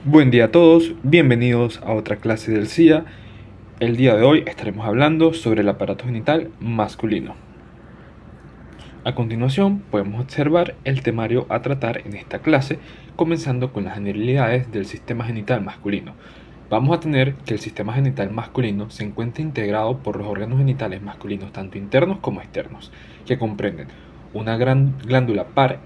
Buen día a todos, bienvenidos a otra clase del CIA. El día de hoy estaremos hablando sobre el aparato genital masculino. A continuación podemos observar el temario a tratar en esta clase, comenzando con las generalidades del sistema genital masculino. Vamos a tener que el sistema genital masculino se encuentra integrado por los órganos genitales masculinos tanto internos como externos, que comprenden una gran glándula par,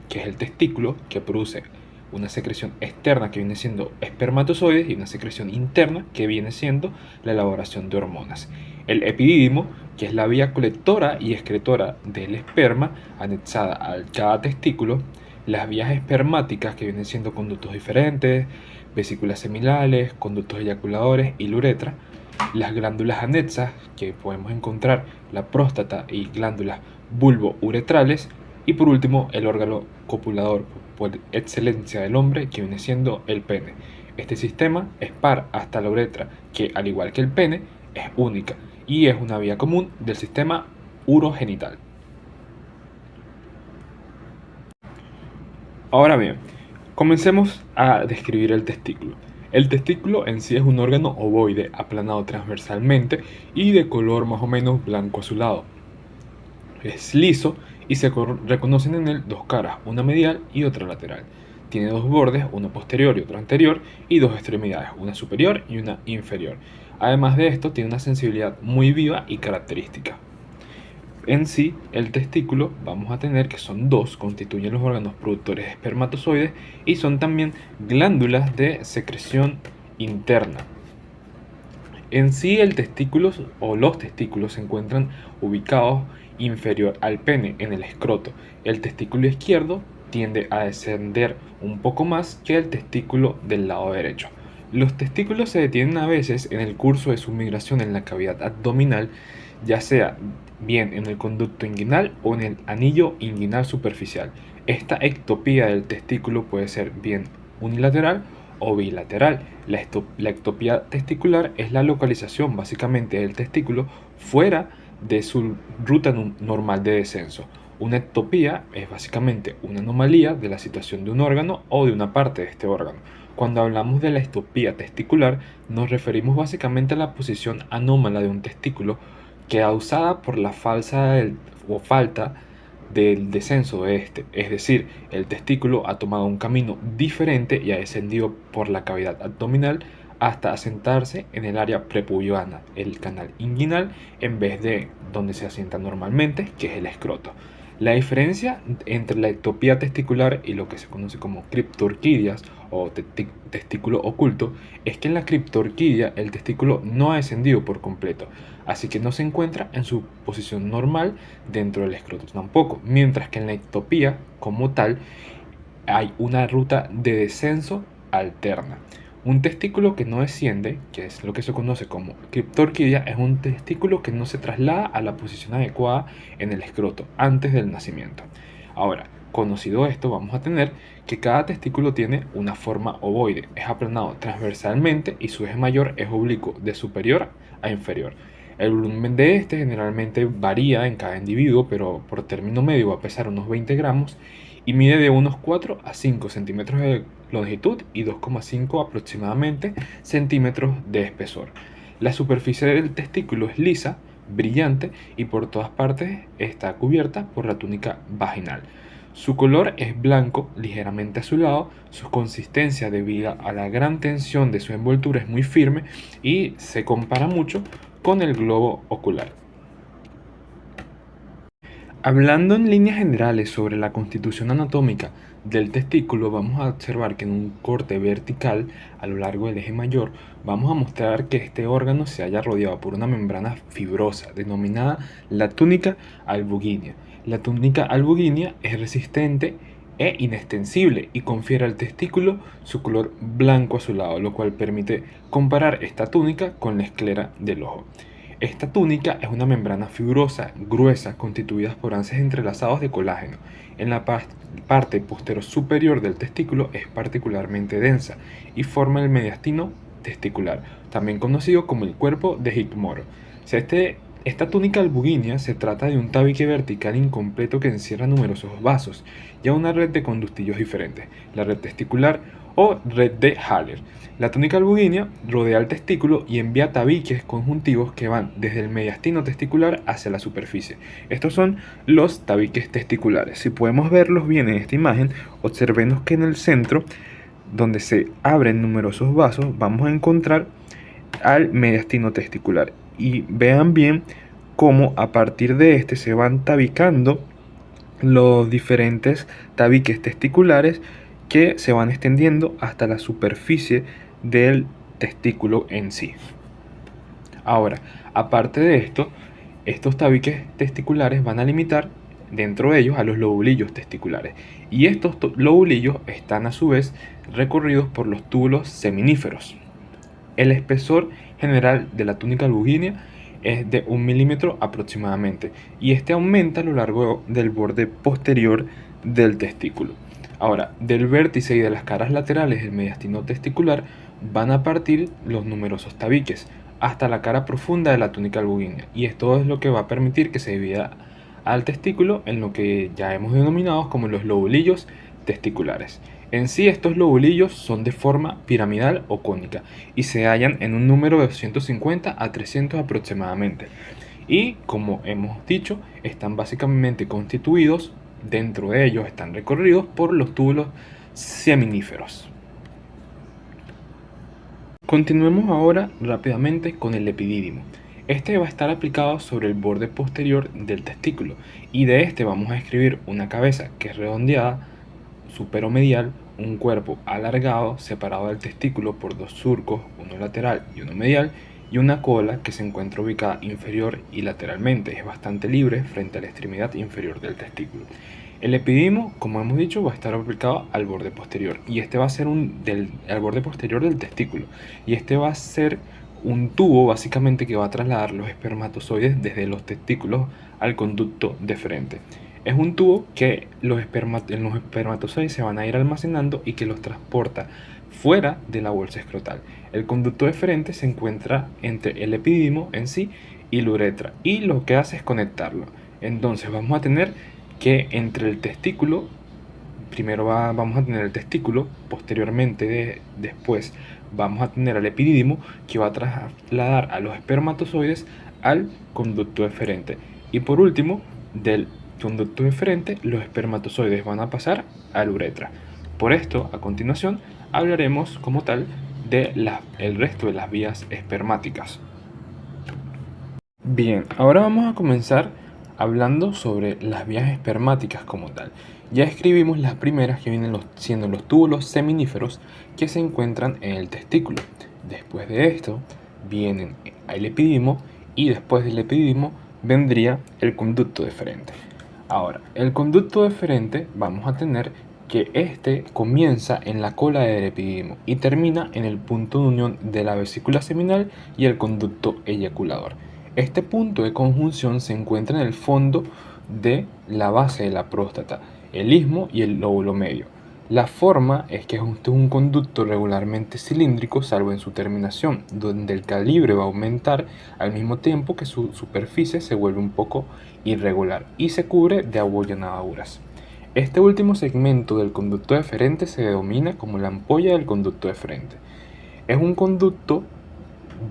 que es el testículo, que produce una secreción externa que viene siendo espermatozoides y una secreción interna que viene siendo la elaboración de hormonas. El epidídimo, que es la vía colectora y excretora del esperma anexada a cada testículo, las vías espermáticas, que vienen siendo conductos diferentes, vesículas seminales, conductos eyaculadores y la uretra, las glándulas anexas, que podemos encontrar la próstata y glándulas bulbo-uretrales, y por último el órgano copulador por excelencia del hombre, que viene siendo el pene. Este sistema es par hasta la uretra, que al igual que el pene es única y es una vía común del sistema urogenital. Ahora bien, comencemos a describir el testículo. El testículo en sí es un órgano ovoide aplanado transversalmente y de color más o menos blanco azulado. Es liso y se reconocen en él dos caras, una medial y otra lateral. Tiene dos bordes, uno posterior y otro anterior, y dos extremidades, una superior y una inferior. Además de esto, tiene una sensibilidad muy viva y característica. En sí, el testículo vamos a tener que son dos, constituyen los órganos productores de espermatozoides y son también glándulas de secreción interna. En sí, el testículo o los testículos se encuentran ubicados inferior al pene, en el escroto. El testículo izquierdo tiende a descender un poco más que el testículo del lado derecho. Los testículos se detienen a veces en el curso de su migración en la cavidad abdominal, ya sea bien en el conducto inguinal o en el anillo inguinal superficial. Esta ectopía del testículo puede ser bien unilateral o bilateral. La ectopía testicular es la localización básicamente del testículo fuera de su ruta normal de descenso. Una ectopía es básicamente una anomalía de la situación de un órgano o de una parte de este órgano. Cuando hablamos de la ectopía testicular, nos referimos básicamente a la posición anómala de un testículo causada por la falta del descenso de este, es decir, el testículo ha tomado un camino diferente y ha descendido por la cavidad abdominal hasta asentarse en el área prepubiana, el canal inguinal, en vez de donde se asienta normalmente, que es el escroto. La diferencia entre la ectopía testicular y lo que se conoce como criptorquidias o testículo oculto es que en la criptorquidia el testículo no ha descendido por completo, así que no se encuentra en su posición normal dentro del escroto tampoco, mientras que en la ectopía como tal hay una ruta de descenso alterna. Un testículo que no desciende, que es lo que se conoce como criptorquidia, es un testículo que no se traslada a la posición adecuada en el escroto antes del nacimiento. Ahora, conocido esto, vamos a tener que cada testículo tiene una forma ovoide, es aplanado transversalmente y su eje mayor es oblicuo de superior a inferior. El volumen de este generalmente varía en cada individuo, pero por término medio va a pesar unos 20 gramos y mide de unos 4 a 5 centímetros de longitud y 2,5 aproximadamente centímetros de espesor. La superficie del testículo es lisa, brillante y por todas partes está cubierta por la túnica vaginal. Su color es blanco, ligeramente azulado, su consistencia debido a la gran tensión de su envoltura es muy firme y se compara mucho con el globo ocular. Hablando en líneas generales sobre la constitución anatómica del testículo, vamos a observar que en un corte vertical a lo largo del eje mayor vamos a mostrar que este órgano se halla rodeado por una membrana fibrosa denominada la túnica albuginea. La túnica albuginea es resistente e inextensible y confiere al testículo su color blanco azulado, lo cual permite comparar esta túnica con la esclera del ojo. Esta túnica es una membrana fibrosa, gruesa, constituida por haces entrelazados de colágeno. En la parte posterior superior del testículo es particularmente densa y forma el mediastino testicular, también conocido como el cuerpo de Hickmore. Esta túnica albuginea se trata de un tabique vertical incompleto que encierra numerosos vasos y a una red de conductillos diferentes. La red testicular o red de Haller. La túnica albuginea rodea el testículo y envía tabiques conjuntivos que van desde el mediastino testicular hacia la superficie. Estos son los tabiques testiculares. Si podemos verlos bien en esta imagen, observemos que en el centro, donde se abren numerosos vasos, vamos a encontrar al mediastino testicular. Y vean bien cómo a partir de este se van tabicando los diferentes tabiques testiculares que se van extendiendo hasta la superficie del testículo en sí. Ahora, aparte de esto, estos tabiques testiculares van a limitar dentro de ellos a los lobulillos testiculares, y estos lobulillos están a su vez recorridos por los túbulos seminíferos. El espesor general de la túnica albuginea es de 1 milímetro aproximadamente, y este aumenta a lo largo del borde posterior del testículo. Ahora, del vértice y de las caras laterales del mediastino testicular van a partir los numerosos tabiques hasta la cara profunda de la túnica albuginea, y esto es lo que va a permitir que se divida al testículo en lo que ya hemos denominado como los lobulillos testiculares. En sí, estos lobulillos son de forma piramidal o cónica y se hallan en un número de 250 a 300 aproximadamente. Y como hemos dicho, están básicamente constituidos, dentro de ellos están recorridos por los túbulos seminíferos. Continuemos ahora rápidamente con el epidídimo. Este va a estar aplicado sobre el borde posterior del testículo, y de este vamos a escribir una cabeza que es redondeada, superomedial, un cuerpo alargado separado del testículo por dos surcos, uno lateral y uno medial, y una cola que se encuentra ubicada inferior y lateralmente. Es bastante libre frente a la extremidad inferior del testículo. El epidídimo, como hemos dicho, va a estar aplicado al borde posterior, y este va a ser al borde posterior del testículo, y este va a ser un tubo básicamente que va a trasladar los espermatozoides desde los testículos al conducto deferente. Es un tubo que los espermatozoides se van a ir almacenando y que los transporta fuera de la bolsa escrotal. El conducto deferente se encuentra entre el epidídimo en sí y la uretra, y lo que hace es conectarlo. Entonces vamos a tener que entre el testículo, primero vamos a tener el testículo, posteriormente después vamos a tener al epidídimo, que va a trasladar a los espermatozoides al conducto deferente, y por último del conducto deferente los espermatozoides van a pasar a la uretra. Por esto, a continuación, hablaremos como tal de el resto de las vías espermáticas. Bien, ahora vamos a comenzar hablando sobre las vías espermáticas como tal. Ya escribimos las primeras, que vienen siendo los túbulos seminíferos que se encuentran en el testículo. Después de esto vienen el epidídimo, y después del epidídimo vendría el conducto deferente. Ahora, el conducto deferente vamos a tener que este comienza en la cola del epidídimo y termina en el punto de unión de la vesícula seminal y el conducto eyaculador. Este punto de conjunción se encuentra en el fondo de la base de la próstata, el istmo y el lóbulo medio. La forma es que es un conducto regularmente cilíndrico, salvo en su terminación, donde el calibre va a aumentar al mismo tiempo que su superficie se vuelve un poco irregular y se cubre de abollanaduras. Este último segmento del conducto deferente se denomina como la ampolla del conducto deferente. Es un conducto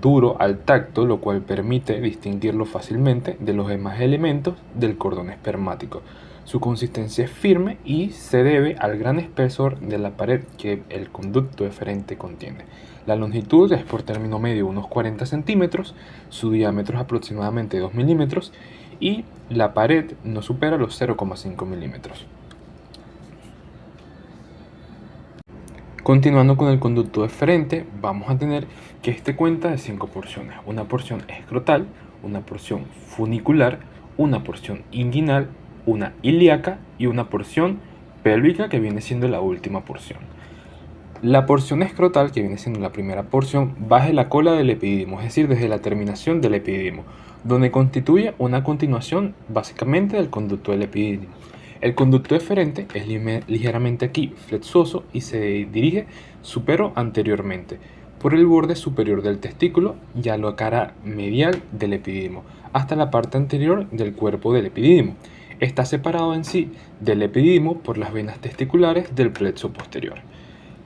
duro al tacto, lo cual permite distinguirlo fácilmente de los demás elementos del cordón espermático. Su consistencia es firme y se debe al gran espesor de la pared que el conducto deferente contiene. La longitud es por término medio unos 40 centímetros, su diámetro es aproximadamente 2 milímetros y la pared no supera los 0,5 milímetros. Continuando con el conducto deferente, vamos a tener que este cuenta de 5 porciones: una porción escrotal, una porción funicular, una porción inguinal, una ilíaca y una porción pélvica, que viene siendo la última porción. La porción escrotal, que viene siendo la primera porción, va desde la cola del epidídimo, es decir, desde la terminación del epidídimo, donde constituye una continuación básicamente del conducto del epidídimo. El conducto deferente es ligeramente aquí flexuoso y se dirige supero-anteriormente por el borde superior del testículo y a la cara medial del epidídimo, hasta la parte anterior del cuerpo del epidídimo. Está separado en sí del epidídimo por las venas testiculares del plexo posterior.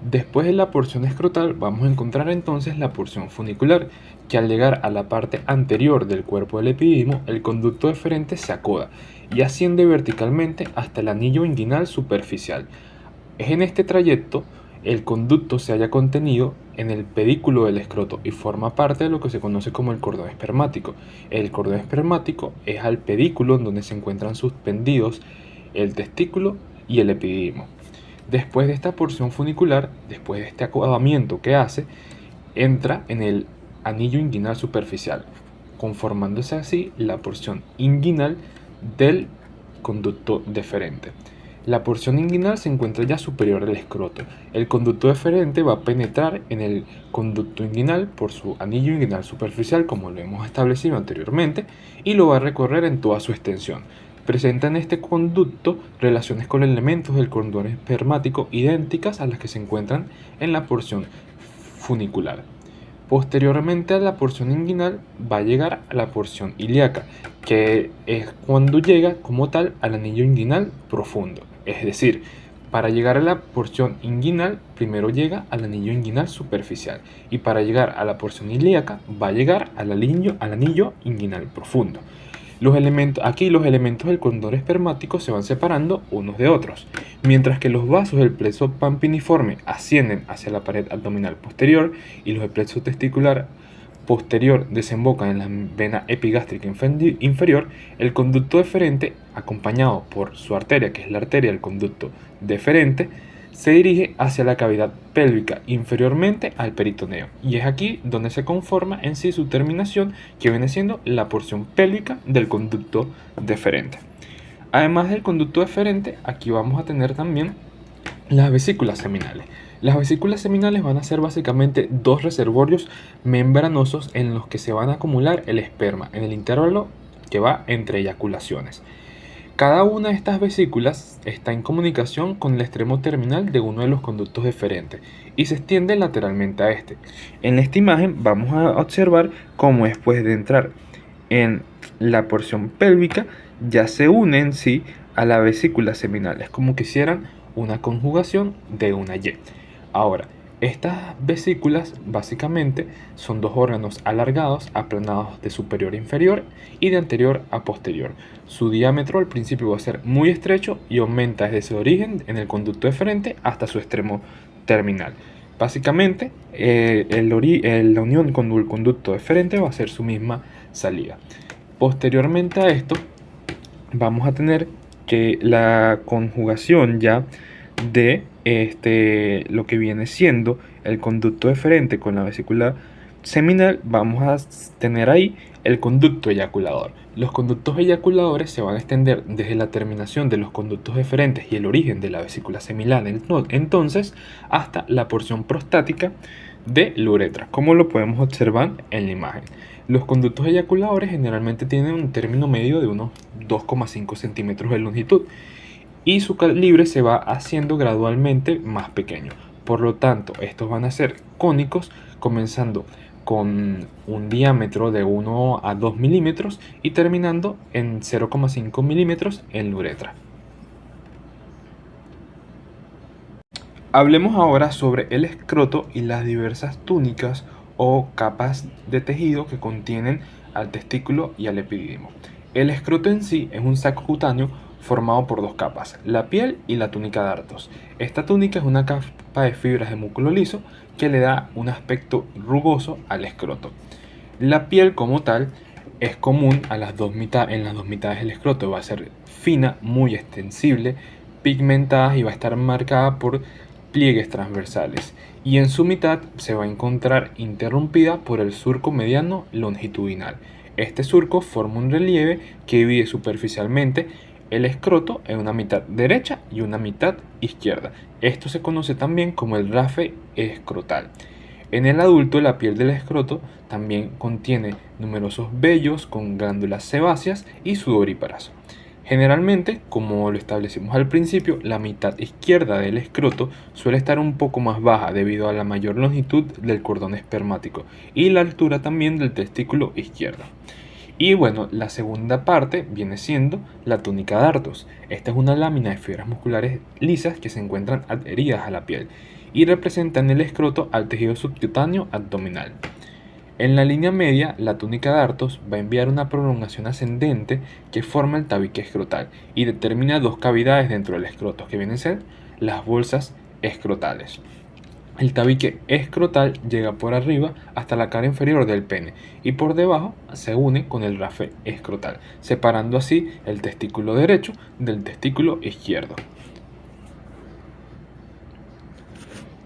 Después de la porción escrotal vamos a encontrar entonces la porción funicular, que al llegar a la parte anterior del cuerpo del epididimo, el conducto deferente se acoda y asciende verticalmente hasta el anillo inguinal superficial. Es en este trayecto el conducto se halla contenido en el pedículo del escroto y forma parte de lo que se conoce como el cordón espermático. El cordón espermático es al pedículo en donde se encuentran suspendidos el testículo y el epididimo. Después de esta porción funicular, después de este acodamiento que hace, entra en el anillo inguinal superficial, conformándose así la porción inguinal del conducto deferente. La porción inguinal se encuentra ya superior al escroto. El conducto deferente va a penetrar en el conducto inguinal por su anillo inguinal superficial, como lo hemos establecido anteriormente, y lo va a recorrer en toda su extensión. Presenta en este conducto relaciones con elementos del cordón espermático idénticas a las que se encuentran en la porción funicular. Posteriormente a la porción inguinal va a llegar a la porción ilíaca, que es cuando llega como tal al anillo inguinal profundo. Es decir, para llegar a la porción inguinal, primero llega al anillo inguinal superficial, y para llegar a la porción ilíaca va a llegar al anillo inguinal profundo. Aquí los elementos del cordón espermático se van separando unos de otros, mientras que los vasos del plexo pampiniforme ascienden hacia la pared abdominal posterior y los del plexo testicular posterior desembocan en la vena epigástrica inferior. El conducto deferente, acompañado por su arteria, que es la arteria del conducto deferente, se dirige hacia la cavidad pélvica inferiormente al peritoneo, y es aquí donde se conforma en sí su terminación, que viene siendo la porción pélvica del conducto deferente. Además del conducto deferente, aquí vamos a tener también las vesículas seminales. Las vesículas seminales van a ser básicamente dos reservorios membranosos en los que se van a acumular el esperma en el intervalo que va entre eyaculaciones. Cada una de estas vesículas está en comunicación con el extremo terminal de uno de los conductos deferentes y se extiende lateralmente a este. En esta imagen vamos a observar cómo después de entrar en la porción pélvica ya se une en sí a la vesícula seminal. Es como que hicieran una conjugación de una Y. Ahora, estas vesículas básicamente son dos órganos alargados, aplanados de superior a inferior y de anterior a posterior. Su diámetro al principio va a ser muy estrecho y aumenta desde su origen en el conducto deferente hasta su extremo terminal. Básicamente, la unión con el conducto deferente va a ser su misma salida. Posteriormente a esto, vamos a tener que la conjugación ya de lo que viene siendo el conducto deferente con la vesícula seminal, vamos a tener ahí el conducto eyaculador. Los conductos eyaculadores se van a extender desde la terminación de los conductos deferentes y el origen de la vesícula seminal entonces hasta la porción prostática de la uretra, como lo podemos observar en la imagen. Los conductos eyaculadores generalmente tienen un término medio de unos 2,5 centímetros de longitud y su calibre se va haciendo gradualmente más pequeño. Por lo tanto, estos van a ser cónicos, comenzando con un diámetro de 1 a 2 milímetros y terminando en 0,5 milímetros en la uretra. Hablemos ahora sobre el escroto y las diversas túnicas o capas de tejido que contienen al testículo y al epidídimo. El escroto en sí es un saco cutáneo formado por dos capas, la piel y la túnica de Dartos. Esta túnica es una capa de fibras de músculo liso que le da un aspecto rugoso al escroto. La piel como tal es común en las dos mitades del escroto, va a ser fina, muy extensible, pigmentada y va a estar marcada por pliegues transversales, y en su mitad se va a encontrar interrumpida por el surco mediano longitudinal. Este surco forma un relieve que divide superficialmente el escroto en una mitad derecha y una mitad izquierda. Esto se conoce también como el rafe escrotal. En el adulto, la piel del escroto también contiene numerosos vellos con glándulas sebáceas y sudoríparas. Generalmente, como lo establecimos al principio, la mitad izquierda del escroto suele estar un poco más baja debido a la mayor longitud del cordón espermático y la altura también del testículo izquierdo. Y bueno, la segunda parte viene siendo la túnica de Dartos. Esta es una lámina de fibras musculares lisas que se encuentran adheridas a la piel y representan el escroto al tejido subcutáneo abdominal. En la línea media, la túnica Dartos va a enviar una prolongación ascendente que forma el tabique escrotal y determina dos cavidades dentro del escroto, que vienen a ser las bolsas escrotales. El tabique escrotal llega por arriba hasta la cara inferior del pene y por debajo se une con el rafe escrotal, separando así el testículo derecho del testículo izquierdo.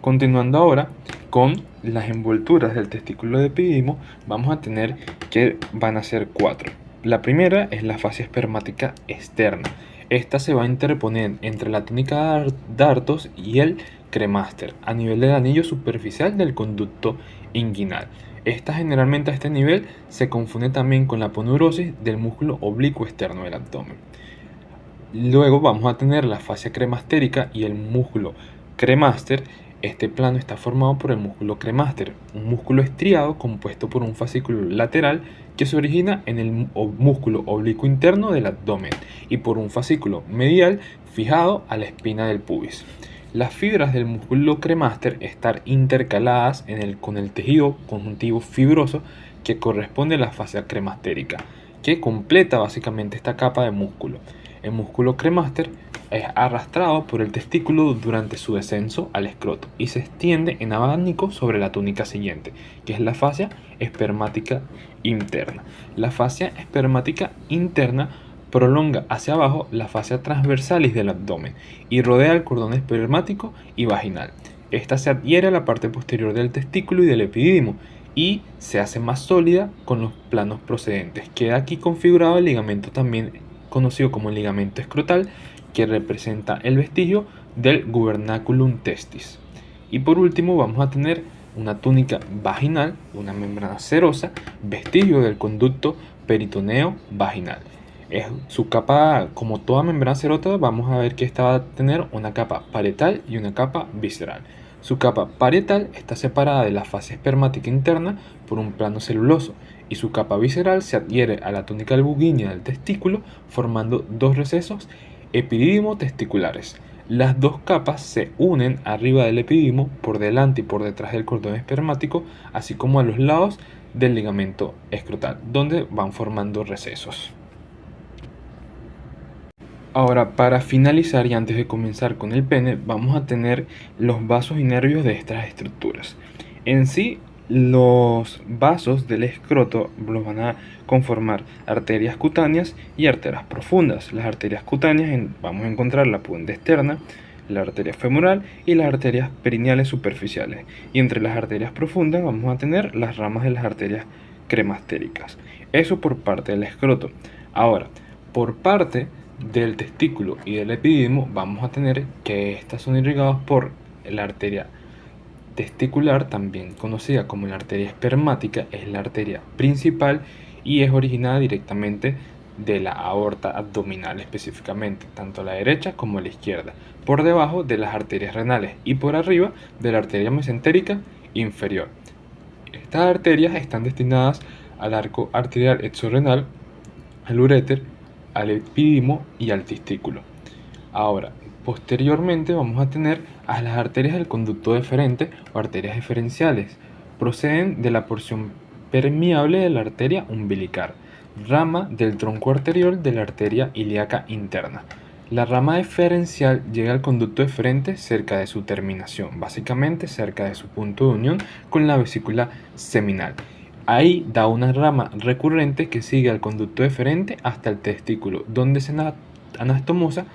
Continuando ahora con las envolturas del testículo de epididimo, vamos a tener que van a ser 4. La primera es la fascia espermática externa. Esta se va a interponer entre la túnica Dartos y el cremaster a nivel del anillo superficial del conducto inguinal. Esta generalmente a este nivel se confunde también con la aponeurosis del músculo oblicuo externo del abdomen. Luego vamos a tener la fascia cremastérica y el músculo cremaster. Este plano está formado por el músculo cremaster, un músculo estriado compuesto por un fascículo lateral que se origina en el músculo oblicuo interno del abdomen y por un fascículo medial fijado a la espina del pubis. Las fibras del músculo cremaster están intercaladas con el tejido conjuntivo fibroso que corresponde a la fascia cremastérica, que completa básicamente esta capa de músculo. El músculo cremaster es arrastrado por el testículo durante su descenso al escroto y se extiende en abanico sobre la túnica siguiente, que es la fascia espermática interna. La fascia espermática interna prolonga hacia abajo la fascia transversalis del abdomen y rodea el cordón espermático y vaginal. Esta se adhiere a la parte posterior del testículo y del epidídimo y se hace más sólida con los planos procedentes. Queda aquí configurado el ligamento también conocido como el ligamento escrotal, que representa el vestigio del gubernaculum testis. Y por último vamos a tener una túnica vaginal, una membrana serosa, vestigio del conducto peritoneo vaginal. Es su capa, como toda membrana serosa, vamos a ver que esta va a tener una capa parietal y una capa visceral. Su capa parietal está separada de la fascia espermática interna por un plano celuloso y su capa visceral se adhiere a la túnica albuginea del testículo formando dos recesos epidídimo-testiculares. Las dos capas se unen arriba del epidídimo, por delante y por detrás del cordón espermático, así como a los lados del ligamento escrotal, donde van formando recesos. Ahora, para finalizar y antes de comenzar con el pene, vamos a tener los vasos y nervios de estas estructuras. En sí, los vasos del escroto los van a conformar arterias cutáneas y arterias profundas. Las arterias cutáneas vamos a encontrar la pubende externa, la arteria femoral y las arterias perineales superficiales. Y entre las arterias profundas vamos a tener las ramas de las arterias cremastéricas. Eso por parte del escroto. Ahora, por parte del testículo y del epidídimo vamos a tener que estas son irrigadas por la arteria testicular, también conocida como la arteria espermática, es la arteria principal y es originada directamente de la aorta abdominal específicamente, tanto la derecha como la izquierda, por debajo de las arterias renales y por arriba de la arteria mesentérica inferior. Estas arterias están destinadas al arco arterial exorrenal, al uréter, al epidídimo y al testículo. Ahora, posteriormente vamos a tener a las arterias del conducto deferente o arterias deferenciales. Proceden de la porción permeable de la arteria umbilical, rama del tronco arterial de la arteria ilíaca interna. La rama deferencial llega al conducto deferente cerca de su terminación, básicamente cerca de su punto de unión con la vesícula seminal. Ahí da una rama recurrente que sigue al conducto deferente hasta el testículo, donde se anastomosa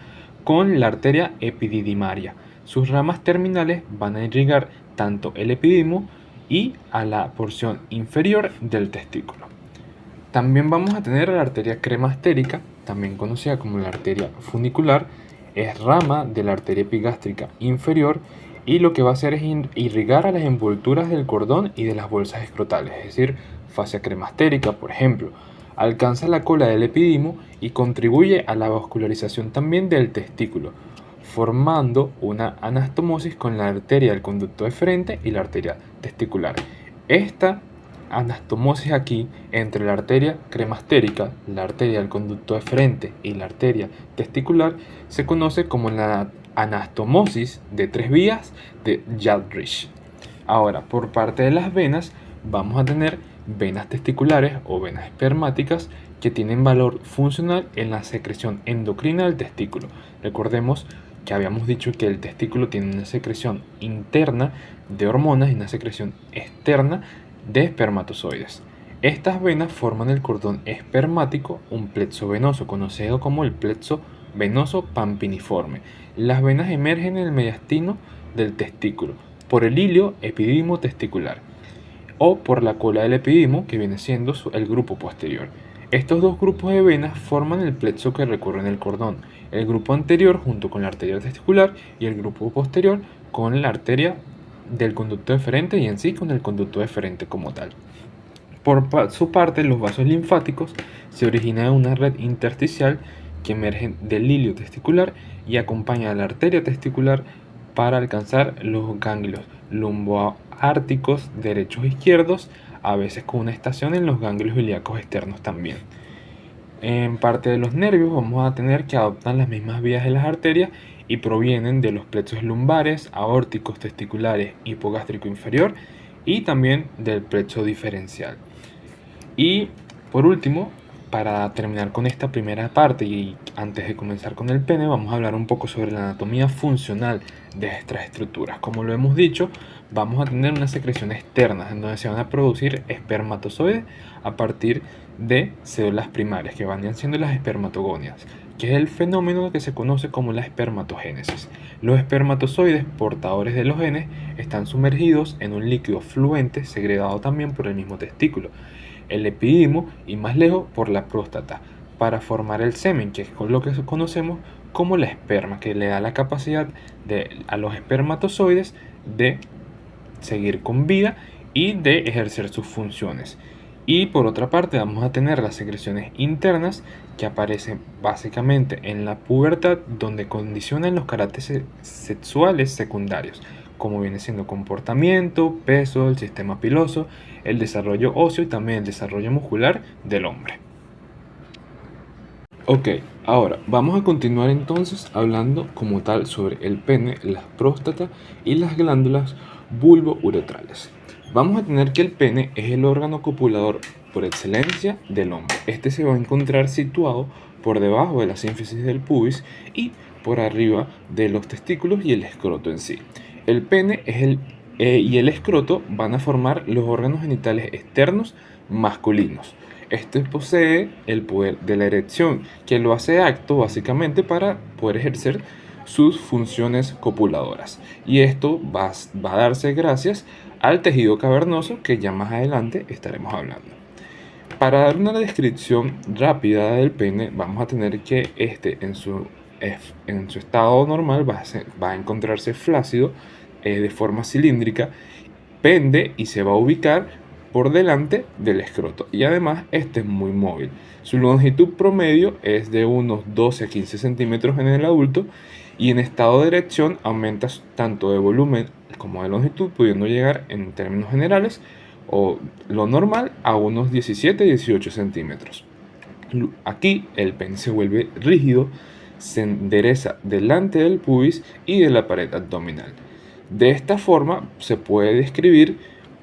con la arteria epididimaria. Sus ramas terminales van a irrigar tanto el epidídimo y a la porción inferior del testículo. También vamos a tener la arteria cremastérica, también conocida como la arteria funicular, es rama de la arteria epigástrica inferior y lo que va a hacer es irrigar a las envolturas del cordón y de las bolsas escrotales, es decir, fascia cremastérica, por ejemplo. Alcanza la cola del epidídimo y contribuye a la vascularización también del testículo, formando una anastomosis con la arteria del conducto deferente y la arteria testicular. Esta anastomosis aquí entre la arteria cremastérica, la arteria del conducto deferente y la arteria testicular se conoce como la anastomosis de 3 vías de Yardridge. Ahora, por parte de las venas, vamos a tener venas testiculares o venas espermáticas que tienen valor funcional en la secreción endocrina del testículo. Recordemos que habíamos dicho que el testículo tiene una secreción interna de hormonas y una secreción externa de espermatozoides. Estas venas forman el cordón espermático, un plexo venoso conocido como el plexo venoso pampiniforme. Las venas emergen en el mediastino del testículo por el hilio epidimo testicular o por la cola del epidimo, que viene siendo el grupo posterior. Estos dos grupos de venas forman el plexo que recorre en el cordón, el grupo anterior junto con la arteria testicular y el grupo posterior con la arteria del conducto deferente y en sí con el conducto deferente como tal. Por su parte, los vasos linfáticos se originan en una red intersticial que emerge del hilio testicular y acompaña a la arteria testicular para alcanzar los ganglios lumboárticos derechos e izquierdos, a veces con una estación en los ganglios ilíacos externos también. En parte de los nervios vamos a tener que adoptan las mismas vías de las arterias y provienen de los plexos lumbares, aórticos, testiculares, hipogástrico inferior y también del plexo diferencial. Y por último, para terminar con esta primera parte y antes de comenzar con el pene, vamos a hablar un poco sobre la anatomía funcional de estas estructuras. Como lo hemos dicho, vamos a tener una secreción externa en donde se van a producir espermatozoides a partir de células primarias que van siendo las espermatogonias, que es el fenómeno que se conoce como la espermatogénesis. Los espermatozoides portadores de los genes están sumergidos en un líquido fluente segregado también por el mismo testículo, el epidimo y más lejos por la próstata, para formar el semen, que es lo que conocemos como la esperma, que le da la capacidad a los espermatozoides de seguir con vida y de ejercer sus funciones. Y por otra parte vamos a tener las secreciones internas que aparecen básicamente en la pubertad, donde condicionan los caracteres sexuales secundarios, como viene siendo comportamiento, peso, el sistema piloso, el desarrollo óseo y también el desarrollo muscular del hombre. Ok, ahora vamos a continuar entonces hablando como tal sobre el pene, la próstata y las glándulas bulbouretrales. Vamos a tener que el pene es el órgano copulador por excelencia del hombre. Este se va a encontrar situado por debajo de la sínfisis del pubis y por arriba de los testículos y el escroto en sí. El pene y el escroto van a formar los órganos genitales externos masculinos. Este posee el poder de la erección, que lo hace apto básicamente para poder ejercer sus funciones copuladoras. Y esto va a darse gracias al tejido cavernoso, que ya más adelante estaremos hablando. Para dar una descripción rápida del pene, vamos a tener que en su estado normal va a encontrarse flácido, de forma cilíndrica, pende y se va a ubicar por delante del escroto, y además este es muy móvil. Su longitud promedio es de unos 12 a 15 centímetros en el adulto, y en estado de erección aumenta tanto de volumen como de longitud, pudiendo llegar en términos generales o lo normal a unos 17-18 centímetros. Aquí el pene se vuelve rígido, se endereza delante del pubis y de la pared abdominal. De esta forma se puede describir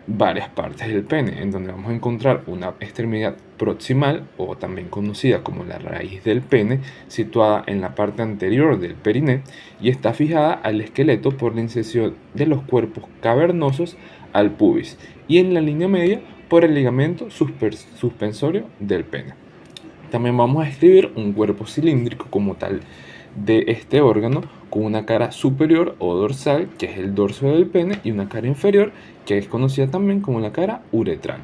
varias partes del pene, en donde vamos a encontrar una extremidad proximal, o también conocida como la raíz del pene, situada en la parte anterior del periné y está fijada al esqueleto por la inserción de los cuerpos cavernosos al pubis, y en la línea media por el ligamento suspensorio del pene. También vamos a escribir un cuerpo cilíndrico como tal de este órgano, con una cara superior o dorsal, que es el dorso del pene, y una cara inferior, que es conocida también como la cara uretral.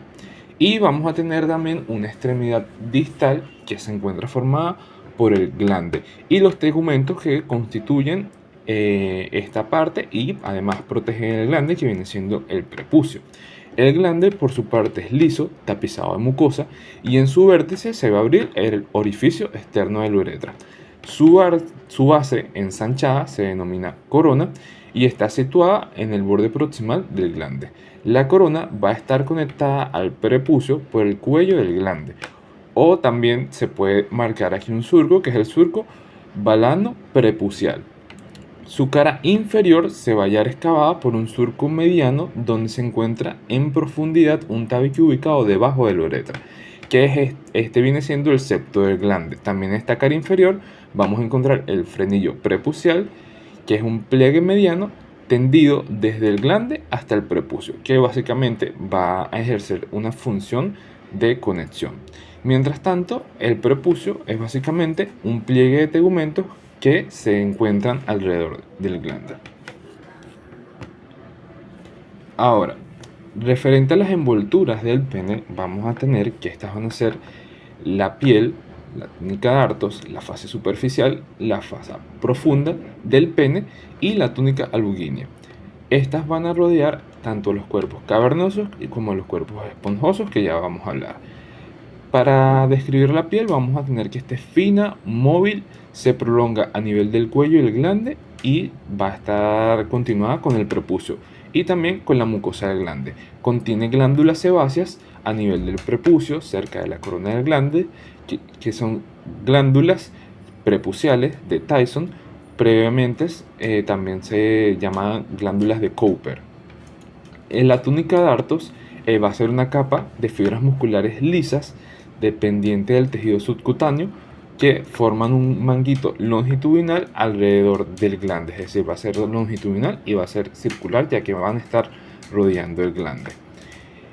Y vamos a tener también una extremidad distal que se encuentra formada por el glande y los tegumentos que constituyen esta parte, y además protegen el glande, que viene siendo el prepucio. El glande por su parte es liso, tapizado de mucosa, y en su vértice se va a abrir el orificio externo de la uretra. Su base ensanchada se denomina corona y está situada en el borde proximal del glande. La corona va a estar conectada al prepucio por el cuello del glande, o también se puede marcar aquí un surco, que es el surco balano prepucial. Su cara inferior se va a hallar excavada por un surco mediano donde se encuentra en profundidad un tabique ubicado debajo de la uretra, que este viene siendo el septo del glande. También en esta cara inferior vamos a encontrar el frenillo prepucial, que es un pliegue mediano tendido desde el glande hasta el prepucio, que básicamente va a ejercer una función de conexión. Mientras tanto, el prepucio es básicamente un pliegue de tegumentos que se encuentran alrededor del glande. Ahora, referente a las envolturas del pene, vamos a tener que estas van a ser la piel, la túnica dartos, la fase superficial, la fase profunda del pene y la túnica albugínea. Estas van a rodear tanto los cuerpos cavernosos como los cuerpos esponjosos, que ya vamos a hablar. Para describir la piel vamos a tener que esté fina, móvil, se prolonga a nivel del cuello y el glande y va a estar continuada con el prepucio y también con la mucosa del glande. Contiene glándulas sebáceas a nivel del prepucio, cerca de la corona del glande, que son glándulas prepuciales de Tyson. Previamente también se llamaban glándulas de Cooper. En la túnica dartos va a ser una capa de fibras musculares lisas dependiente del tejido subcutáneo que forman un manguito longitudinal alrededor del glande, es decir, va a ser longitudinal y va a ser circular, ya que van a estar rodeando el glande.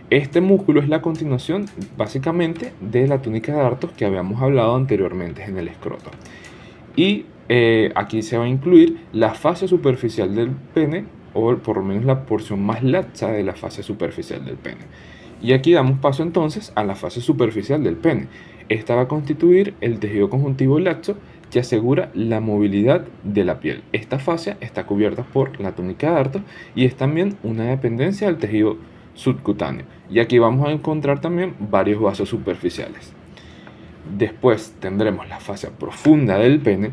Este músculo es la continuación básicamente de la túnica de dartos que habíamos hablado anteriormente en el escroto. Y aquí se va a incluir la fascia superficial del pene, o por lo menos la porción más laxa de la fascia superficial del pene. Y aquí damos paso entonces a la fase superficial del pene. Esta va a constituir el tejido conjuntivo laxo que asegura la movilidad de la piel. Esta fascia está cubierta por la túnica de dartos y es también una dependencia del tejido subcutáneo. Y aquí vamos a encontrar también varios vasos superficiales. Después tendremos la fascia profunda del pene,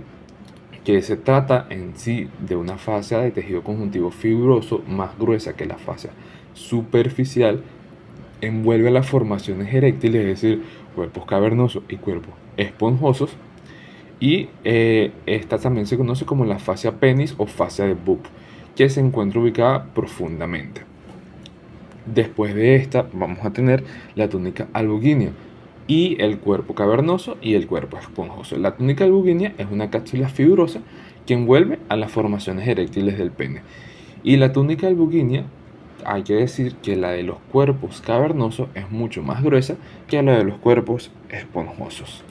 que se trata en sí de una fascia de tejido conjuntivo fibroso más gruesa que la fascia superficial. Envuelve las formaciones eréctiles, es decir, cuerpos cavernosos y cuerpos esponjosos. Y esta también se conoce como la fascia penis o fascia de Boop, que se encuentra ubicada profundamente. Después de esta vamos a tener la túnica albugínea y el cuerpo cavernoso y el cuerpo esponjoso. La túnica albugínea es una cápsula fibrosa que envuelve a las formaciones eréctiles del pene. Y la túnica albugínea, hay que decir que la de los cuerpos cavernosos es mucho más gruesa que la de los cuerpos esponjosos.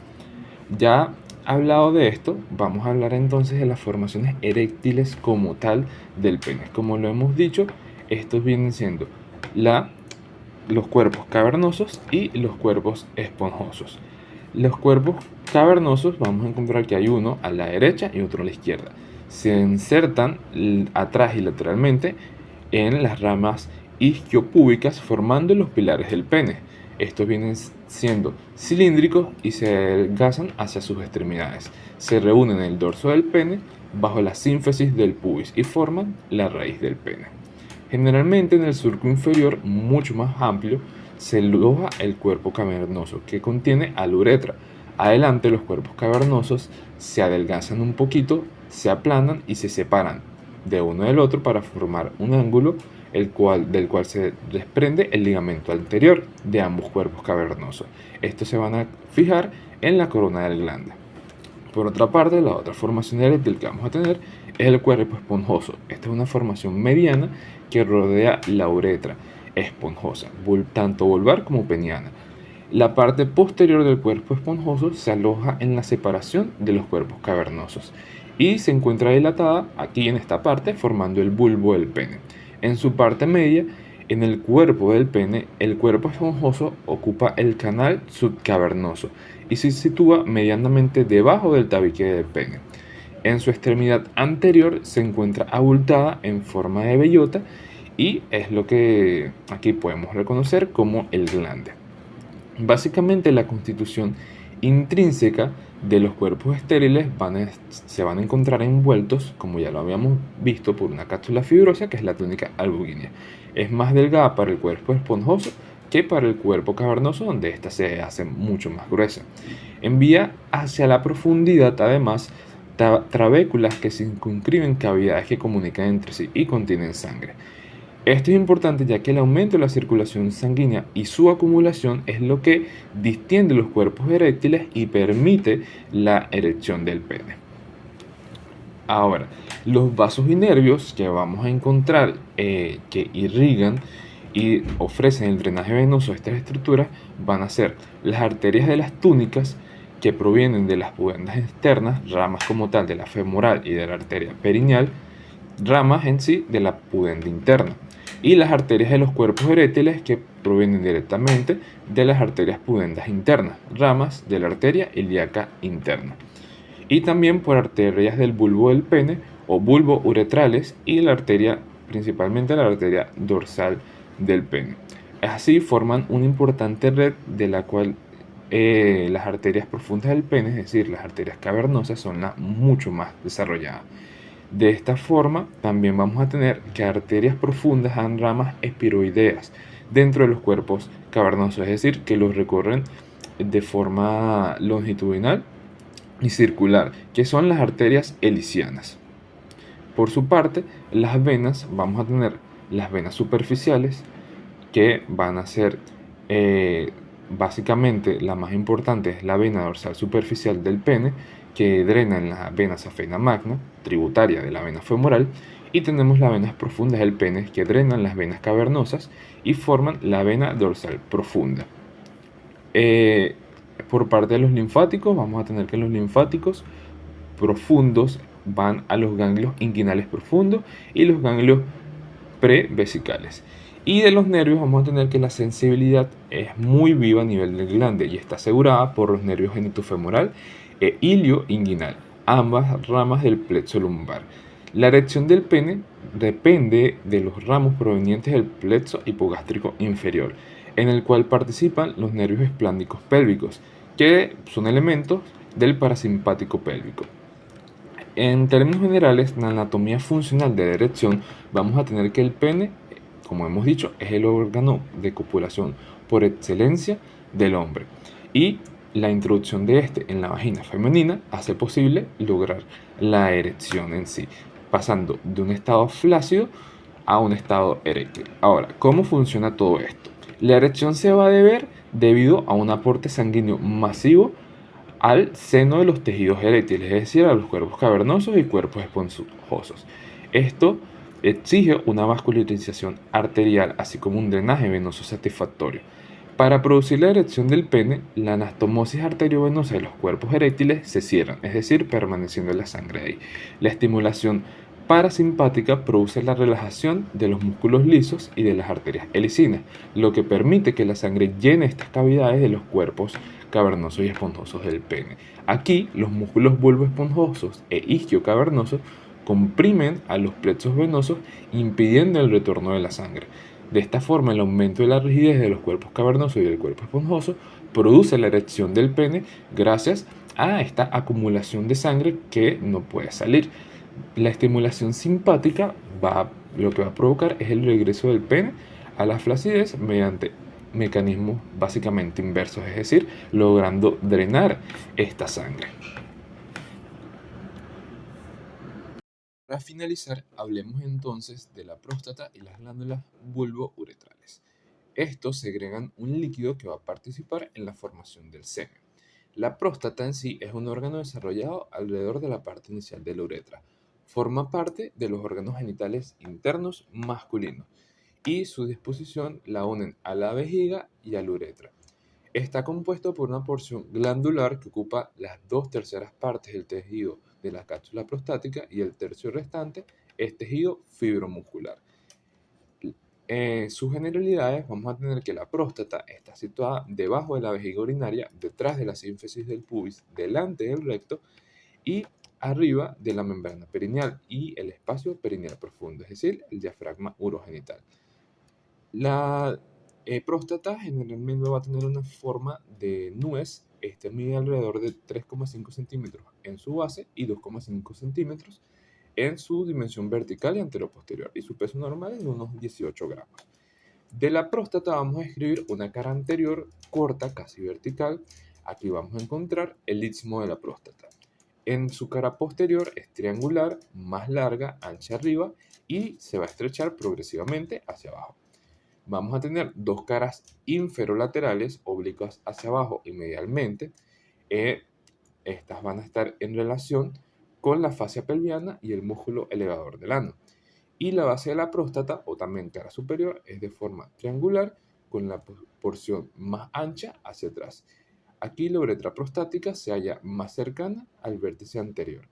Ya hablado de esto, vamos a hablar entonces de las formaciones eréctiles como tal del pene. Como lo hemos dicho, estos vienen siendo los cuerpos cavernosos y los cuerpos esponjosos. Los cuerpos cavernosos vamos a encontrar que hay uno a la derecha y otro a la izquierda. Se insertan atrás y lateralmente en las ramas isquiopúbicas formando los pilares del pene. Estos vienen siendo cilíndricos y se adelgazan hacia sus extremidades. Se reúnen en el dorso del pene bajo la sínfisis del pubis y forman la raíz del pene. Generalmente en el surco inferior, mucho más amplio, se aloja el cuerpo cavernoso que contiene a la uretra. Adelante los cuerpos cavernosos se adelgazan un poquito, se aplanan y se separan de uno del otro para formar un ángulo del cual se desprende el ligamento anterior de ambos cuerpos cavernosos. Estos se van a fijar en la corona del glande. Por otra parte, la otra formación eréctil que vamos a tener es el cuerpo esponjoso. Esta es una formación mediana que rodea la uretra esponjosa, tanto vulvar como peniana. La parte posterior del cuerpo esponjoso se aloja en la separación de los cuerpos cavernosos y se encuentra dilatada aquí en esta parte formando el bulbo del pene. En su parte media, en el cuerpo del pene, el cuerpo esponjoso ocupa el canal subcavernoso y se sitúa medianamente debajo del tabique del pene. En su extremidad anterior se encuentra abultada en forma de bellota y es lo que aquí podemos reconocer como el glande. Básicamente la constitución intrínseca de los cuerpos estériles se van a encontrar envueltos, como ya lo habíamos visto, por una cápsula fibrosa que es la túnica albugínea. Es más delgada para el cuerpo esponjoso que para el cuerpo cavernoso, donde ésta se hace mucho más gruesa. Envía hacia la profundidad, además, trabéculas que circunscriben cavidades que comunican entre sí y contienen sangre. Esto es importante ya que el aumento de la circulación sanguínea y su acumulación es lo que distiende los cuerpos eréctiles y permite la erección del pene. Ahora, los vasos y nervios que vamos a encontrar que irrigan y ofrecen el drenaje venoso a estas estructuras van a ser las arterias de las túnicas que provienen de las pudendas externas, ramas como tal de la femoral y de la arteria perineal, ramas en sí de la pudenda interna, y las arterias de los cuerpos eréctiles que provienen directamente de las arterias pudendas internas, ramas de la arteria ilíaca interna, y también por arterias del bulbo del pene o bulbo uretrales y la arteria, principalmente la arteria dorsal del pene. Así forman una importante red de la cual las arterias profundas del pene, es decir, las arterias cavernosas, son las mucho más desarrolladas. De esta forma, también vamos a tener que arterias profundas dan ramas espiroideas dentro de los cuerpos cavernosos, es decir, que los recorren de forma longitudinal y circular, que son las arterias elicianas. Por su parte, las venas, vamos a tener las venas superficiales, que van a ser básicamente la más importante es la vena dorsal superficial del pene, que drena en la vena safena magna, tributaria de la vena femoral, y tenemos las venas profundas del pene que drenan las venas cavernosas y forman la vena dorsal profunda. Por parte de los linfáticos, vamos a tener que los linfáticos profundos van a los ganglios inguinales profundos y los ganglios prevesicales. Y de los nervios vamos a tener que la sensibilidad es muy viva a nivel del glande y está asegurada por los nervios genitofemoral e ilioinguinal, ambas ramas del plexo lumbar. La erección del pene depende de los ramos provenientes del plexo hipogástrico inferior, en el cual participan los nervios esplándicos pélvicos, que son elementos del parasimpático pélvico. En términos generales, la anatomía funcional de la erección, vamos a tener que el pene, como hemos dicho, es el órgano de copulación por excelencia del hombre. Y la introducción de este en la vagina femenina hace posible lograr la erección en sí, pasando de un estado flácido a un estado eréctil. Ahora, ¿cómo funciona todo esto? La erección se va a deber debido a un aporte sanguíneo masivo al seno de los tejidos eréctiles, es decir, a los cuerpos cavernosos y cuerpos esponjosos. Esto exige una vascularización arterial, así como un drenaje venoso satisfactorio. Para producir la erección del pene, la anastomosis arteriovenosa de los cuerpos eréctiles se cierran, es decir, permaneciendo la sangre ahí. La estimulación parasimpática produce la relajación de los músculos lisos y de las arterias helicinas, lo que permite que la sangre llene estas cavidades de los cuerpos cavernosos y esponjosos del pene. Aquí, los músculos bulboesponjosos e isquiocavernosos comprimen a los plexos venosos, impidiendo el retorno de la sangre. De esta forma, el aumento de la rigidez de los cuerpos cavernosos y del cuerpo esponjoso produce la erección del pene gracias a esta acumulación de sangre que no puede salir. La estimulación simpática lo que va a provocar es el regreso del pene a la flacidez mediante mecanismos básicamente inversos, es decir, logrando drenar esta sangre. Para finalizar, hablemos entonces de la próstata y las glándulas bulbouretrales. Estos segregan un líquido que va a participar en la formación del semen. La próstata en sí es un órgano desarrollado alrededor de la parte inicial de la uretra. Forma parte de los órganos genitales internos masculinos y su disposición la unen a la vejiga y a la uretra. Está compuesto por una porción glandular que ocupa las 2/3 partes del tejido de la cápsula prostática y el tercio restante es tejido fibromuscular. En sus generalidades vamos a tener que la próstata está situada debajo de la vejiga urinaria, detrás de la sínfisis del pubis, delante del recto y arriba de la membrana perineal y el espacio perineal profundo, es decir, el diafragma urogenital. La próstata generalmente va a tener una forma de nuez. Este mide alrededor de 3,5 centímetros en su base y 2,5 centímetros en su dimensión vertical y anteroposterior, y su peso normal es de unos 18 gramos. De la próstata vamos a escribir una cara anterior corta, casi vertical. Aquí vamos a encontrar el istmo de la próstata. En su cara posterior es triangular, más larga, ancha arriba y se va a estrechar progresivamente hacia abajo. Vamos a tener dos caras inferolaterales, oblicuas hacia abajo y medialmente. Estas van a estar en relación con la fascia pelviana y el músculo elevador del ano. Y la base de la próstata, o también cara superior, es de forma triangular con la porción más ancha hacia atrás. Aquí la uretra prostática se halla más cercana al vértice anterior.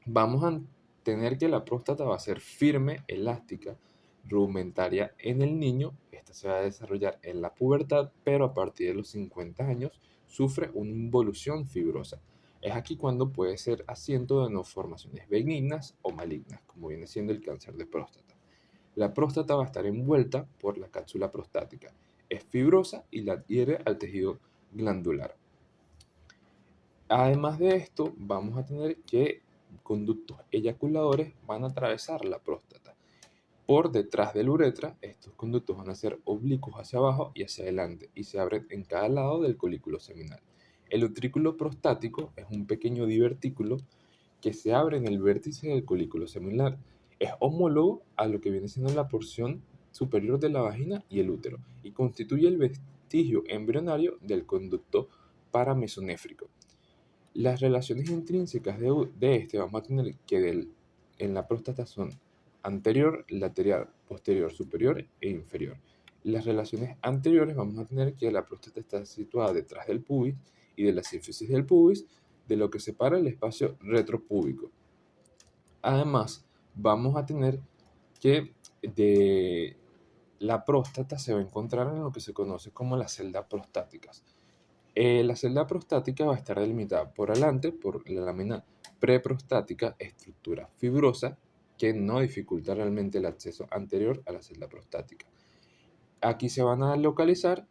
Vamos a tener que la próstata va a ser firme, elástica, rudimentaria en el niño. Esta se va a desarrollar en la pubertad, pero a partir de los 50 años sufre una involución fibrosa. Es aquí cuando puede ser asiento de malformaciones benignas o malignas, como viene siendo el cáncer de próstata. La próstata va a estar envuelta por la cápsula prostática. Es fibrosa y la adhiere al tejido glandular. Además de esto, vamos a tener que conductos eyaculadores van a atravesar la próstata. Por detrás de la uretra, estos conductos van a ser oblicuos hacia abajo y hacia adelante y se abren en cada lado del colículo seminal. El utrículo prostático es un pequeño divertículo que se abre en el vértice del colículo seminal. Es homólogo a lo que viene siendo la porción superior de la vagina y el útero y constituye el vestigio embrionario del conducto paramesonéfrico. Las relaciones intrínsecas de este vamos a tener que en la próstata son anterior, lateral, posterior, superior e inferior. Las relaciones anteriores vamos a tener que la próstata está situada detrás del pubis y de la sínfisis del pubis, de lo que separa el espacio retropúbico. Además, vamos a tener que de la próstata se va a encontrar en lo que se conoce como las celdas prostáticas. La celda prostática va a estar delimitada por adelante por la lámina preprostática, estructura fibrosa que no dificulta realmente el acceso anterior a la celda prostática. Aquí se van a localizar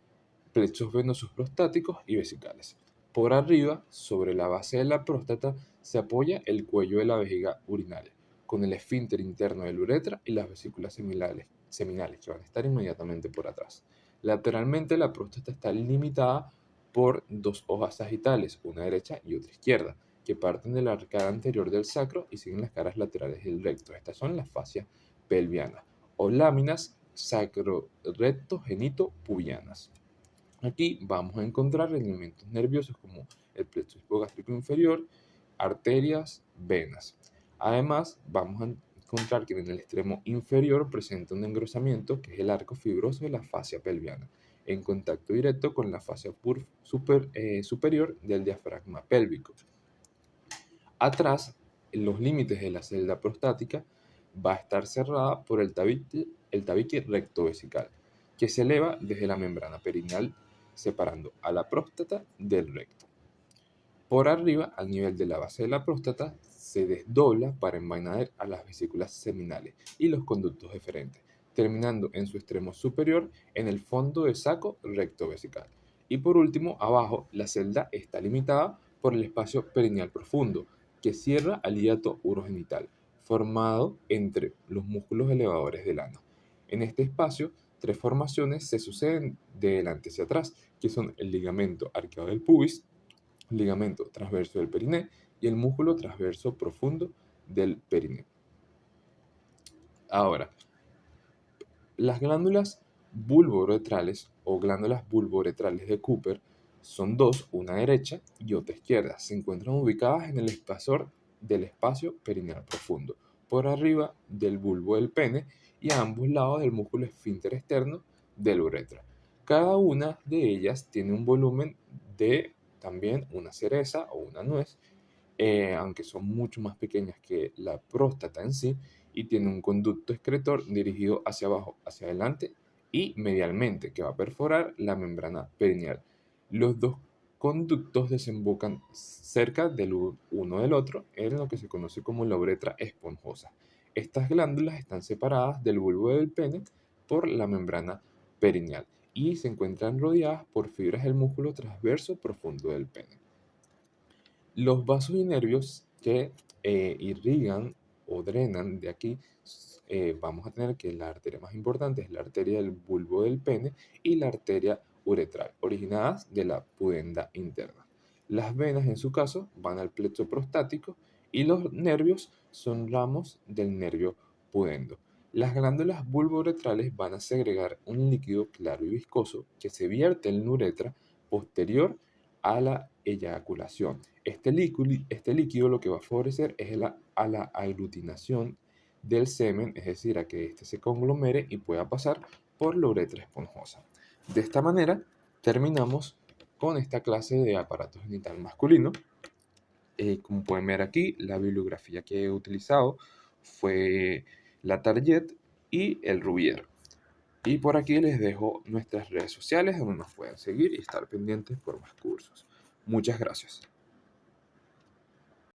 plexos venosos prostáticos y vesicales. Por arriba, sobre la base de la próstata, se apoya el cuello de la vejiga urinaria, con el esfínter interno de la uretra y las vesículas seminales que van a estar inmediatamente por atrás. Lateralmente, la próstata está limitada por dos hojas sagitales, una derecha y otra izquierda, que parten de la arcada anterior del sacro y siguen las caras laterales del recto. Estas son las fascias pelvianas o láminas sacro-recto-genito-pubianas. Aquí vamos a encontrar elementos nerviosos como el plexo hipogástrico inferior, arterias, venas. Además, vamos a encontrar que en el extremo inferior presenta un engrosamiento que es el arco fibroso de la fascia pelviana, en contacto directo con la fascia superior del diafragma pélvico. Atrás, en los límites de la celda prostática, va a estar cerrada por el tabique rectovesical, que se eleva desde la membrana perineal separando a la próstata del recto. Por arriba, al nivel de la base de la próstata, se desdobla para envainar a las vesículas seminales y los conductos deferentes, terminando en su extremo superior en el fondo de saco rectovesical. Y por último, abajo, la celda está limitada por el espacio perineal profundo, que cierra al hiato urogenital, formado entre los músculos elevadores del ano. En este espacio, tres formaciones se suceden de delante hacia atrás, que son el ligamento arqueado del pubis, el ligamento transverso del periné y el músculo transverso profundo del periné. Ahora, las glándulas bulbouretrales o glándulas bulbouretrales de Cooper son dos, una derecha y otra izquierda. Se encuentran ubicadas en el espesor del espacio perineal profundo, por arriba del bulbo del pene y a ambos lados del músculo esfínter externo de la uretra. Cada una de ellas tiene un volumen de también una cereza o una nuez, aunque son mucho más pequeñas que la próstata en sí, y tiene un conducto excretor dirigido hacia abajo, hacia adelante y medialmente, que va a perforar la membrana perineal. Los dos conductos desembocan cerca del uno del otro en lo que se conoce como la uretra esponjosa. Estas glándulas están separadas del bulbo del pene por la membrana perineal y se encuentran rodeadas por fibras del músculo transverso profundo del pene. Los vasos y nervios que irrigan o drenan de aquí, vamos a tener que la arteria más importante es la arteria del bulbo del pene y la arteria uretral, originadas de la pudenda interna. Las venas, en su caso, van al plexo prostático y los nervios son ramos del nervio pudendo. Las glándulas bulbouretrales van a segregar un líquido claro y viscoso que se vierte en la uretra posterior a la eyaculación. Este líquido lo que va a favorecer es a la aglutinación del semen, es decir, a que éste se conglomere y pueda pasar por la uretra esponjosa. De esta manera terminamos con esta clase de aparato genital masculino. Como pueden ver aquí, la bibliografía que he utilizado fue la Target y el Rubier. Y por aquí les dejo nuestras redes sociales donde nos pueden seguir y estar pendientes por más cursos. Muchas gracias.